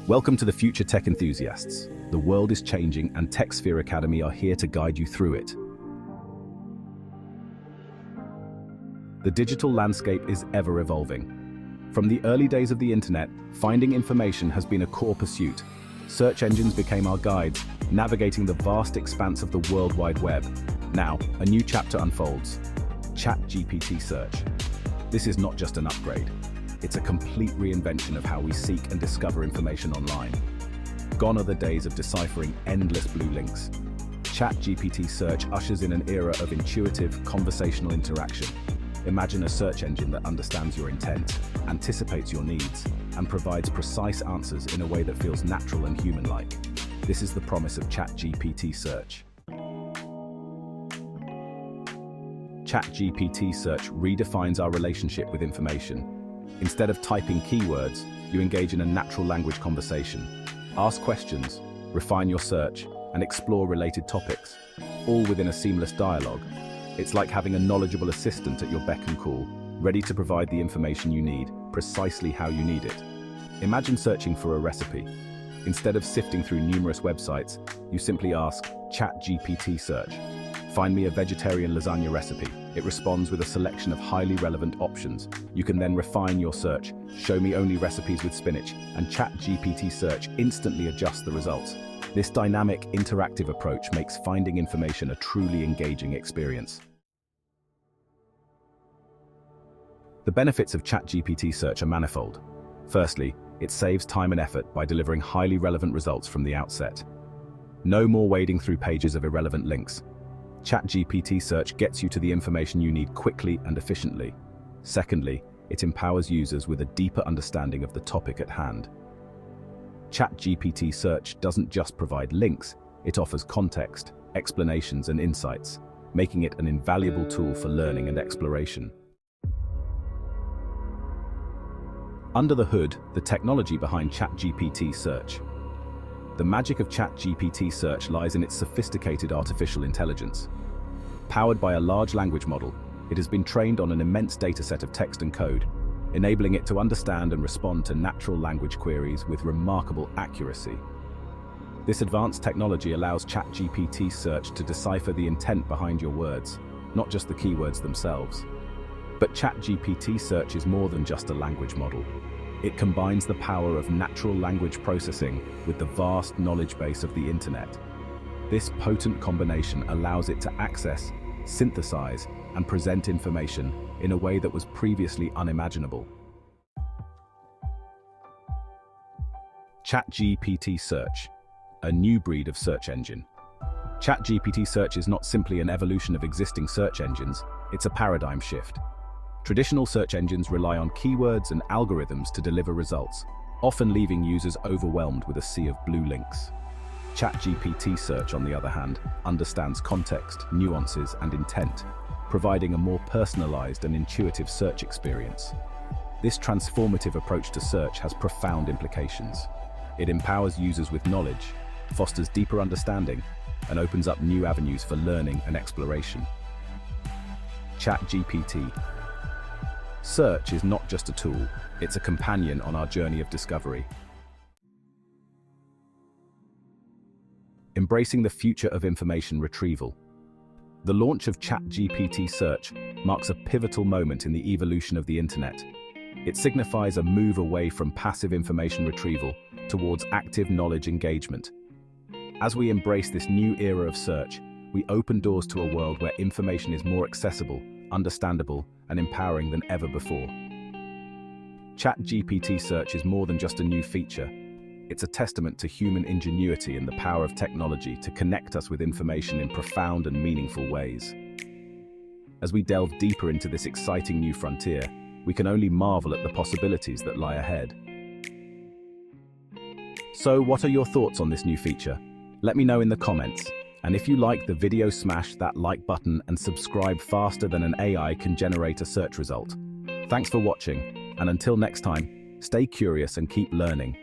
Welcome to the future tech enthusiasts. The world is changing and TechSphere Academy are here to guide you through it. The digital landscape is ever evolving. From the early days of the internet, finding information has been a core pursuit. Search engines became our guides, navigating the vast expanse of the World Wide Web. Now, a new chapter unfolds. ChatGPT Search. This is not just an upgrade. It's a complete reinvention of how we seek and discover information online. Gone are the days of deciphering endless blue links. ChatGPT Search ushers in an era of intuitive, conversational interaction. Imagine a search engine that understands your intent, anticipates your needs, and provides precise answers in a way that feels natural and human-like. This is the promise of ChatGPT Search. ChatGPT Search redefines our relationship with information. Instead of typing keywords, you engage in a natural language conversation. Ask questions, refine your search, and explore related topics, all within a seamless dialogue. It's like having a knowledgeable assistant at your beck and call, ready to provide the information you need, precisely how you need it. Imagine searching for a recipe. Instead of sifting through numerous websites, you simply ask, ChatGPT Search, find me a vegetarian lasagna recipe. It responds with a selection of highly relevant options. You can then refine your search, show me only recipes with spinach, and ChatGPT Search instantly adjusts the results. This dynamic, interactive approach makes finding information a truly engaging experience. The benefits of ChatGPT Search are manifold. Firstly, it saves time and effort by delivering highly relevant results from the outset. No more wading through pages of irrelevant links. ChatGPT Search gets you to the information you need quickly and efficiently. Secondly, it empowers users with a deeper understanding of the topic at hand. ChatGPT Search doesn't just provide links, it offers context, explanations, and insights, making it an invaluable tool for learning and exploration. Under the hood, the technology behind ChatGPT Search. The magic of ChatGPT Search lies in its sophisticated artificial intelligence. Powered by a large language model, it has been trained on an immense dataset of text and code, enabling it to understand and respond to natural language queries with remarkable accuracy. This advanced technology allows ChatGPT Search to decipher the intent behind your words, not just the keywords themselves. But ChatGPT Search is more than just a language model. It combines the power of natural language processing with the vast knowledge base of the internet. This potent combination allows it to access, synthesize, and present information in a way that was previously unimaginable. ChatGPT Search, a new breed of search engine. ChatGPT Search is not simply an evolution of existing search engines, it's a paradigm shift. Traditional search engines rely on keywords and algorithms to deliver results, often leaving users overwhelmed with a sea of blue links. ChatGPT Search, on the other hand, understands context, nuances, and intent, providing a more personalized and intuitive search experience. This transformative approach to search has profound implications. It empowers users with knowledge, fosters deeper understanding, and opens up new avenues for learning and exploration. ChatGPT Search is not just a tool, it's a companion on our journey of discovery. Embracing the future of information retrieval. The launch of ChatGPT Search marks a pivotal moment in the evolution of the internet. It signifies a move away from passive information retrieval towards active knowledge engagement. As we embrace this new era of search, we open doors to a world where information is more accessible, understandable, and empowering than ever before. ChatGPT Search is more than just a new feature. It's a testament to human ingenuity and the power of technology to connect us with information in profound and meaningful ways. As we delve deeper into this exciting new frontier, we can only marvel at the possibilities that lie ahead. So, what are your thoughts on this new feature? Let me know in the comments. And if you like the video, smash that like button and subscribe faster than an AI can generate a search result. Thanks for watching, and until next time, stay curious and keep learning.